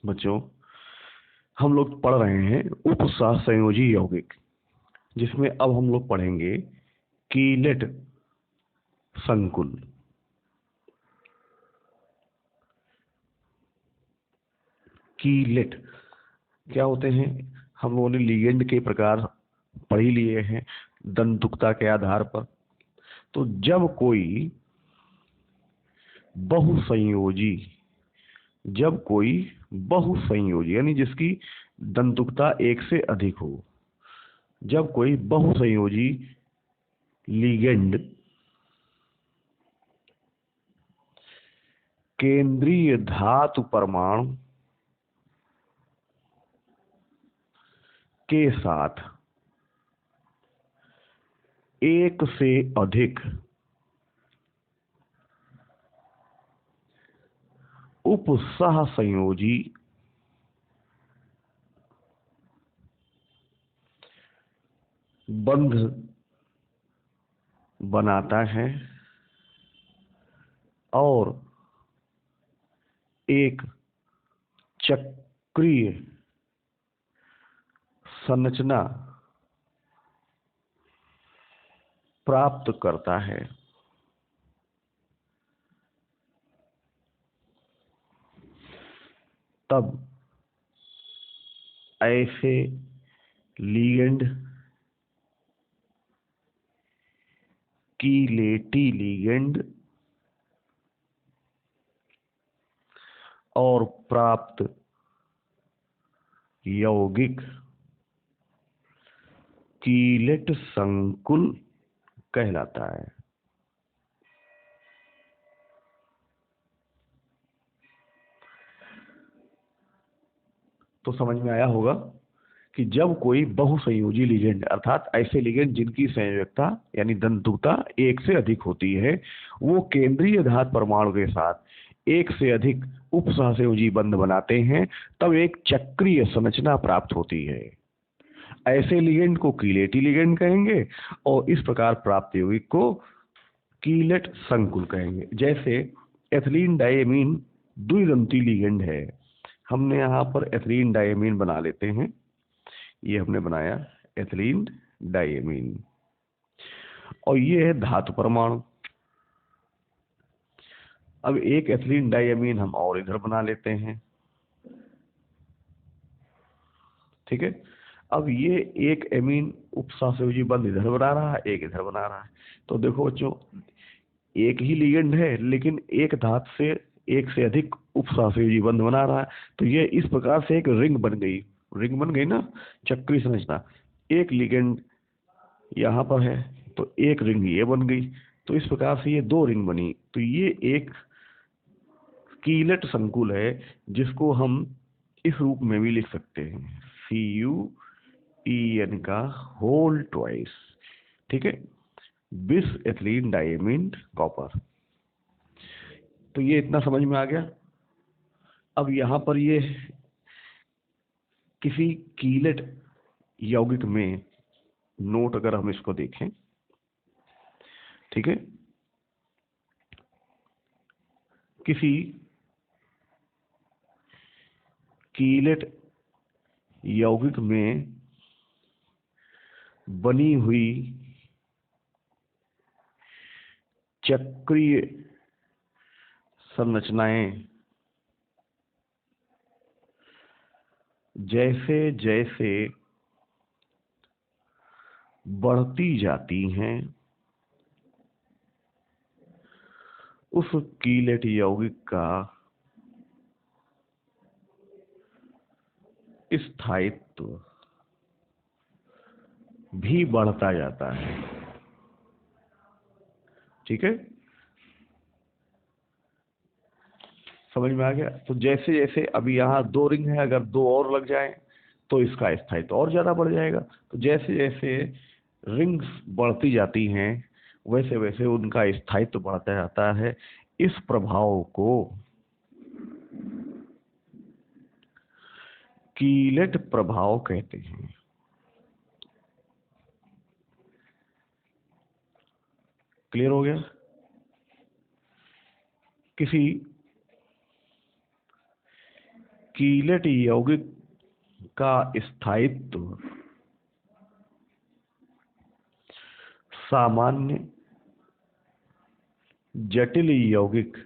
बच्चों, हम लोग पढ़ रहे हैं उपसहसंयोजी यौगिक, जिसमें अब हम लोग पढ़ेंगे कीलेट संकुल। कीलेट क्या होते हैं? हम लोगों ने लिगेंड के प्रकार पढ़ ही लिए हैं दंतुकता के आधार पर। तो बहुसंयोजी जब कोई बहुसंयोजी यानी जिसकी दंतुकता एक से अधिक हो, जब कोई बहुसंयोजी लिगेंड केंद्रीय धातु परमाणु के साथ एक से अधिक उपसहसंयोजी बंध बनाता है और एक चक्रीय संरचना प्राप्त करता है। तब ऐसे लिगेंड कीलेटी लिगेंड और प्राप्त यौगिक कीलेट संकुल कहलाता है। तो समझ में आया होगा कि जब कोई बहुसंयोजी लिगेंड अर्थात ऐसे लिगेंड जिनकी संयोजकता यानी दंतुकता एक से अधिक होती है, वो केंद्रीय धातु परमाणु के साथ एक से अधिक उपसहसंयोजी बंध बनाते हैं, तब एक चक्रीय संरचना प्राप्त होती है। ऐसे लिगेंड को कीलेटी लिगेंड कहेंगे और इस प्रकार प्राप्त यौगिक को कीलेट संकुल कहेंगे। जैसे एथिलीन डायमीन द्विदंती लिगेंड है। हमने यहाँ पर एथिलीन डायमीन बना लेते हैं। ये हमने बनाया एथिलीन डायमीन और ये है धातु परमाणु। अब एक एथिलीन डायमीन हम और इधर बना लेते हैं, ठीक है। अब ये एक एमीन उपसहसंयोजी बंध इधर बना रहा है, एक इधर बना रहा है। तो देखो बच्चों, एक ही लिगेंड है लेकिन एक धातु से एक से अधिक उपसहसंयोजी बंध बना रहा है। तो ये इस प्रकार से एक रिंग बन गई ना, चक्री संरचना। एक लिगेंड यहाँ पर है तो एक रिंग ये बन गई, तो इस प्रकार से ये दो रिंग बनी। तो ये एक कीलेट संकुल है, जिसको हम इस रूप में भी लिख सकते हैं, CuEn का होल ट्वाइस, ठीक है, बिस एथिलीन डायमीन कॉपर। तो ये इतना समझ में आ गया। अब यहाँ पर ये किसी कीलेट यौगिक में नोट अगर हम इसको देखें, ठीक है, किसी कीलेट यौगिक में बनी हुई चक्रीय संरचनाएं जैसे जैसे बढ़ती जाती हैं, उस कीलेट यौगिक का स्थायित्व भी बढ़ता जाता है, ठीक है। समझ में आ गया। तो जैसे जैसे अभी यहाँ दो रिंग है, अगर दो और लग जाए तो इसका स्थायित्व और ज्यादा बढ़ जाएगा। तो जैसे जैसे रिंग्स बढ़ती जाती हैं वैसे वैसे उनका स्थायित्व बढ़ता जाता है। इस प्रभाव को कीलेट प्रभाव कहते हैं। क्लियर हो गया? किसी कीलेट यौगिक का स्थायित्व सामान्य जटिल यौगिक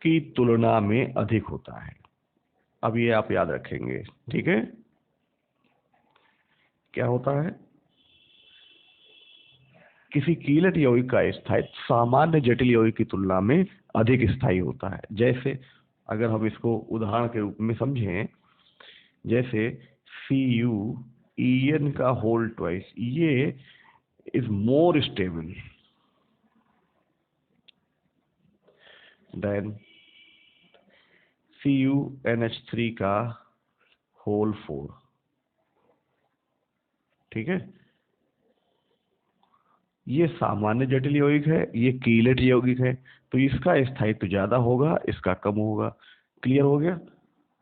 की तुलना में अधिक होता है। अब ये आप याद रखेंगे, ठीक है। क्या होता है? किसी कीलेट यौगिक का स्थायित्व सामान्य जटिल यौगिक की तुलना में अधिक स्थायी होता है। जैसे अगर हम इसको उदाहरण के रूप में समझें, जैसे CuEn का होल ट्वाइस, ये is more stable then CuNH3 का होल 4, ठीक है। ये सामान्य जटिल यौगिक है, ये कीलेट यौगिक है, तो इसका स्थायित्व ज्यादा होगा, इसका कम होगा। क्लियर हो गया?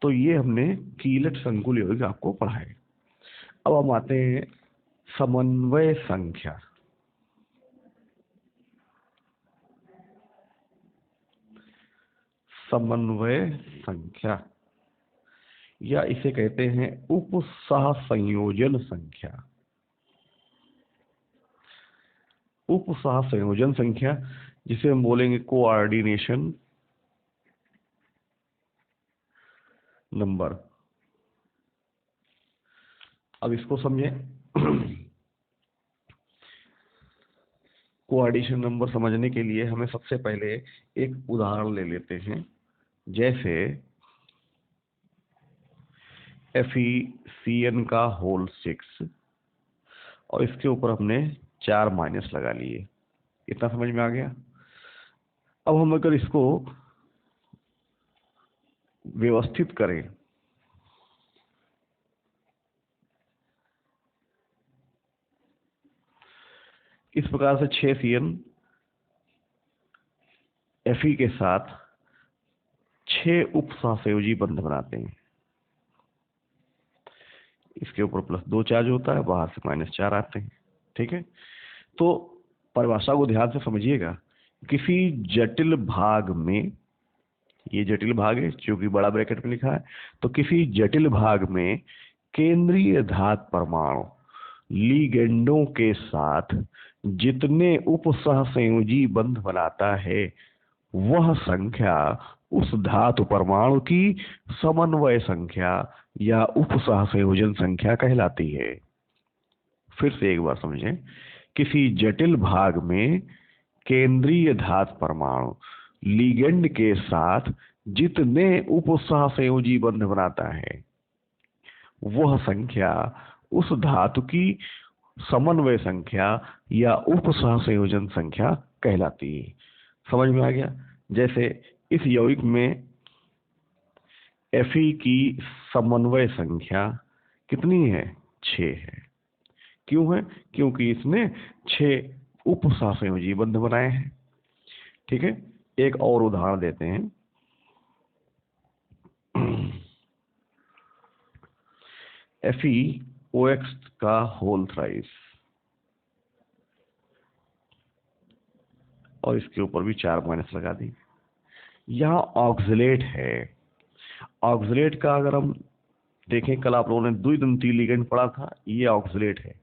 तो ये हमने कीलेट संकुल यौगिक आपको पढ़ाए। अब हम आते हैं समन्वय संख्या। समन्वय संख्या या इसे कहते हैं उपसहसंयोजन संख्या। उपसहसंयोजन संख्या, जिसे हम बोलेंगे कोऑर्डिनेशन नंबर। अब इसको समझें। कोऑर्डिनेशन नंबर समझने के लिए हमें सबसे पहले एक उदाहरण ले लेते हैं। जैसे FeCN का होल 6 और इसके ऊपर हमने 4 माइनस लगा लिए। इतना समझ में आ गया? अब हम अगर इसको व्यवस्थित करें, इस प्रकार से 6CN Fe के साथ 6 उपसहसंयोजी बंध बनाते हैं। इसके ऊपर +2 चार्ज होता है, बाहर से -4 आते हैं, ठीक है। तो परिभाषा को ध्यान से समझिएगा। किसी जटिल भाग में, ये जटिल भाग है क्योंकि बड़ा ब्रैकेट में लिखा है, तो किसी जटिल भाग में केंद्रीय धातु परमाणु लिगेंडों के साथ जितने उपसहसंयोजी बंध बनाता है, वह संख्या उस धातु परमाणु की समन्वय संख्या या उपसहसंयोजन संख्या कहलाती है। फिर से एक बार समझें। किसी जटिल भाग में केंद्रीय धातु परमाणु लिगेंड के साथ जितने उपसहसंयोजी बंध बनाता है, वह संख्या उस धातु की समन्वय संख्या या उपसहसंयोजन संख्या कहलाती है। समझ में आ गया? जैसे इस यौगिक में Fe की समन्वय संख्या कितनी है? 6 है। क्यों है? क्योंकि इसने 6 उपसहसंयोजी बंध बनाए हैं, ठीक है। एक और उदाहरण देते हैं। FeOX का होल थ्राइस और इसके ऊपर भी 4 माइनस लगा दी। यहाँ ऑक्सलेट है। ऑक्सलेट का अगर हम देखें, कल आप लोगों ने द्विदंती लिगेंड पढ़ा था, ये ऑक्सलेट है।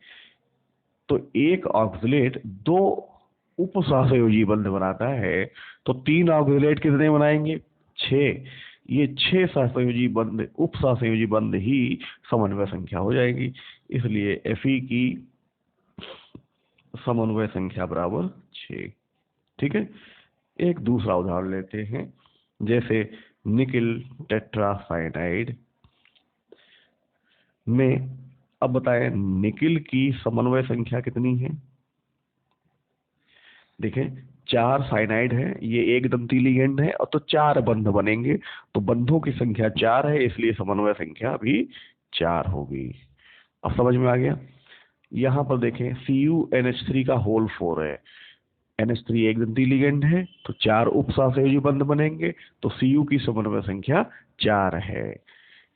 तो एक ऑक्सलेट 2 उपसहसंयोजी बंध बनाता है, तो 3 ऑक्सलेट कितने बनाएंगे? 6। ये 6 सहसंयोजी बंध, उपसहसंयोजी बंध ही समन्वय संख्या हो जाएगी। इसलिए Fe की समन्वय संख्या बराबर 6, ठीक है। एक दूसरा उदाहरण लेते हैं। जैसे निकिल टेट्रासाइनाइड में, अब बताएं निकिल की समन्वय संख्या कितनी है? देखें, 4 साइनाइड है, ये एक दंती लिगेंड है, और तो 4 बंध बनेंगे, तो बंधों की संख्या 4 है, इसलिए समन्वय संख्या भी 4 होगी। अब समझ में आ गया? यहाँ पर देखें CuNH3 का होल 4 है। NH3 एक दंती लिगेंड है, तो 4 उपसहसंयोजी बंध बनेंगे, तो Cu की समन्वय संख्या 4 है।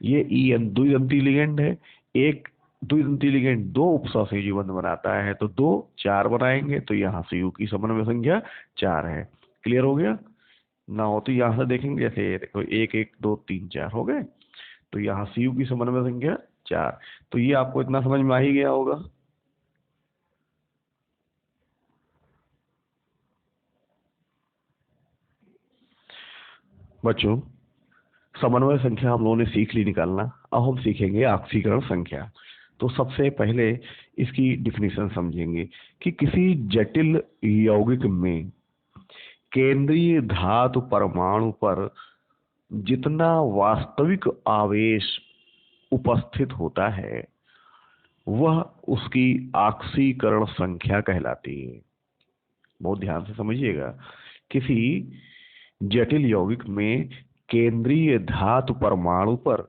ये En द्विदंती लिगेंड है, एक द्विदंती लिगेंड 2 उपसहसंयोजी बंध बनाता है, तो 2 4 बनाएंगे, तो यहाँ Cu की समन्वय संख्या 4 है। क्लियर हो गया? ना हो तो यहाँ से देखेंगे, जैसे ये देखो 1 1 2 3 4 हो गए, तो यहाँ सी यू की समन्वय संख्या 4। तो ये आपको इतना समझ में आ ही गया होगा। बच्चों, समन्वय संख्या हम लोगों ने सीख ली निकालना। अब हम सीखेंगे ऑक्सीकरण संख्या। तो सबसे पहले इसकी डिफिनीशन समझेंगे कि किसी जटिल यौगिक में केंद्रीय धातु परमाणु पर जितना वास्तविक आवेश उपस्थित होता है वह उसकी ऑक्सीकरण संख्या कहलाती है। बहुत ध्यान से समझिएगा। किसी जटिल यौगिक में केंद्रीय धातु परमाणु पर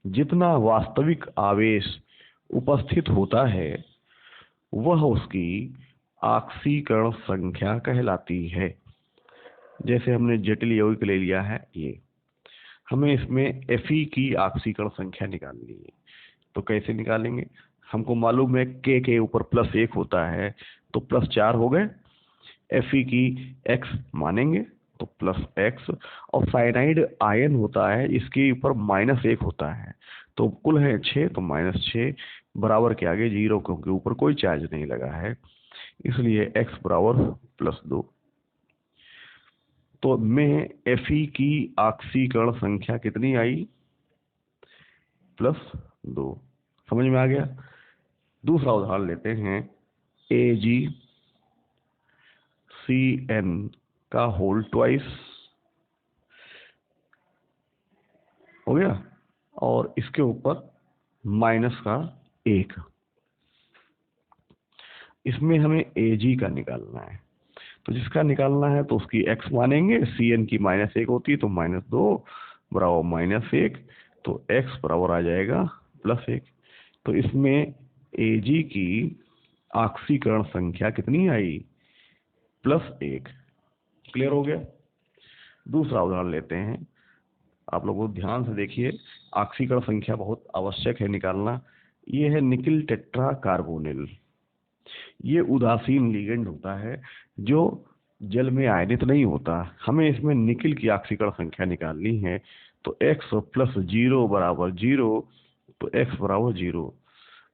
जितना वास्तविक आवेश उपस्थित होता है वह उसकी ऑक्सीकरण संख्या कहलाती है। जैसे हमने जटिल यौगिक ले लिया है, ये हमें इसमें Fe की ऑक्सीकरण संख्या निकालनी है। तो कैसे निकालेंगे? हमको मालूम है के ऊपर +1 होता है, तो +4 हो गए। Fe की x मानेंगे तो +x, और साइनाइड आयन होता है, इसके ऊपर -1 होता है, तो कुल है 6, तो -6 बराबर के आगे 0, क्योंकि ऊपर कोई चार्ज नहीं लगा है, इसलिए x बराबर +2। तो में Fe की ऑक्सीकरण संख्या कितनी आई? +2। समझ में आ गया? दूसरा उदाहरण लेते हैं, AgCN का होल ट्वाइस हो गया, और इसके ऊपर -1। इसमें हमें Ag का निकालना है। तो जिसका निकालना है तो उसकी x मानेंगे, Cn की -1 होती है, तो -2 बराबर -1, तो x बराबर आ जाएगा +1। तो इसमें Ag की ऑक्सीकरण संख्या कितनी आई? +1। क्लियर हो गया? दूसरा उदाहरण लेते हैं। आप लोगों को ध्यान से देखिए, ऑक्सीकरण संख्या बहुत आवश्यक है निकालना। ये है निकिल टेट्रा कार्बोनिल। ये उदासीन लिगेंड होता है जो जल में आयनित नहीं होता। हमें इसमें निकिल की ऑक्सीकरण संख्या निकालनी है, तो x + 0 बराबर 0, तो x बराबर 0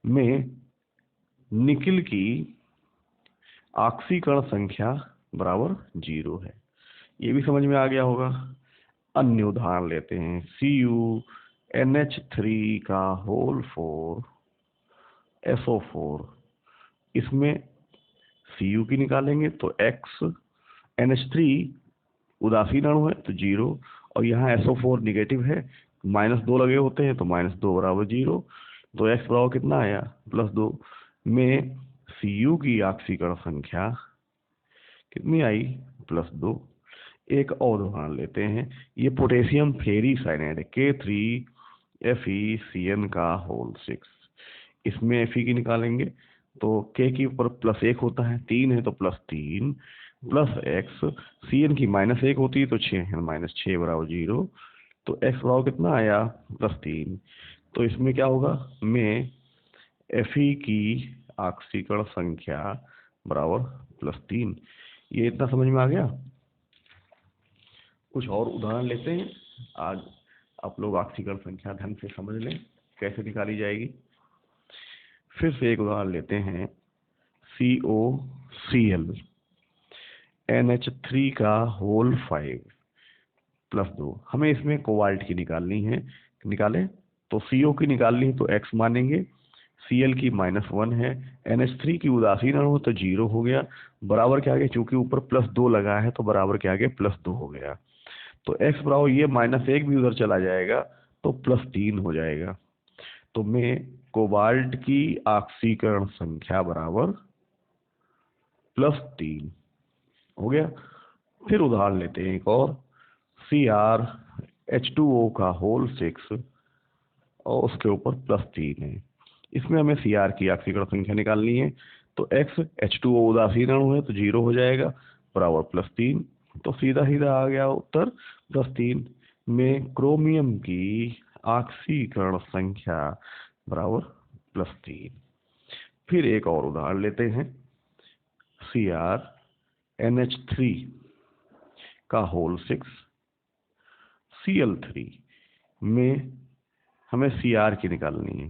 में निकिल की ऑक्सीकरण संख्या बराबर 0 है। ये भी समझ में आ गया होगा। अन्य उदाहरण लेते हैं, CuNH3 का होल 4 SO4। इसमें Cu की निकालेंगे तो x, NH3 उदासीन अणु है तो 0, और यहाँ SO4 निगेटिव है, -2 लगे होते हैं, तो -2 बराबर 0, तो x बराबर कितना आया? +2 में Cu की ऑक्सीकरण संख्या कितनी आई? +2। एक और उदाहरण लेते हैं, ये पोटेशियम फेरी साइनाइड K3FeCN का होल 6। इसमें Fe की निकालेंगे तो K के ऊपर +1 होता है, 3 है तो +3 +x, Cn की -1 होती है तो 6 है, -6 बराबर 0, तो x बराबर कितना आया? +3। तो इसमें क्या होगा? में Fe की ऑक्सीकरण संख्या बराबर +3। ये इतना समझ में आ गया? कुछ और उदाहरण लेते हैं। आज आप लोग ऑक्सीकरण संख्या ढंग से समझ लें कैसे निकाली जाएगी। फिर से एक उदाहरण लेते हैं, COCl NH3 का होल 5 +2। हमें इसमें कोबाल्ट की निकालनी है। निकालें तो CO की निकालनी है तो x मानेंगे, Cl की -1 है, NH3 की उदासीन अणु तो 0 हो गया, बराबर के आगे चूंकि ऊपर +2 लगा है तो बराबर के आगे +2 हो गया, तो x बराबर ये -1 भी उधर चला जाएगा तो +3 हो जाएगा। तो में कोबाल्ट की ऑक्सीकरण संख्या बराबर +3 हो गया। फिर उदाहरण लेते हैं एक और, CrH2O का होल 6 और उसके ऊपर +3 है। इसमें हमें Cr की ऑक्सीकरण संख्या निकालनी है, तो x H2O उदासीन अणु है तो 0 हो जाएगा, बराबर +3, तो सीधा सीधा आ गया उत्तर +3 में क्रोमियम की ऑक्सीकरण संख्या बराबर +3। फिर एक और उदाहरण लेते हैं, CrNH3 का होल 6 Cl3 में हमें Cr की निकालनी है,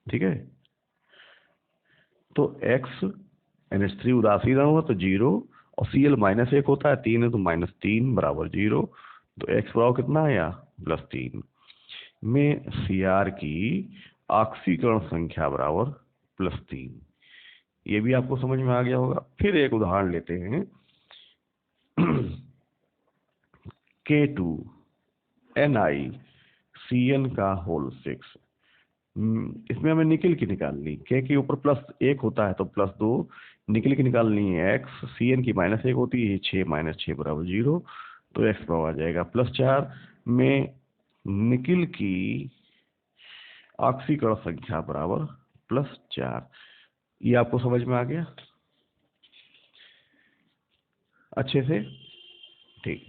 ठीक है। तो x NH3 उदासीन होगा तो 0 और Cl -1 होता है, 3 है तो -3 बराबर 0। तो x बराबर कितना आया +3 में Cr की ऑक्सीकरण संख्या बराबर +3। ये भी आपको समझ में आ गया होगा। फिर एक उदाहरण लेते हैं K2NiCN का होल 6। इसमें हमें निकिल की निकालनी, K के ऊपर +1 होता है तो +2, निकिल की निकालनी है x, Cn की -1 होती है 6 -6 बराबर 0। तो x बराबर आ जाएगा +4 में निकिल की ऑक्सीकरण संख्या बराबर +4। ये आपको समझ में आ गया अच्छे से? ठीक।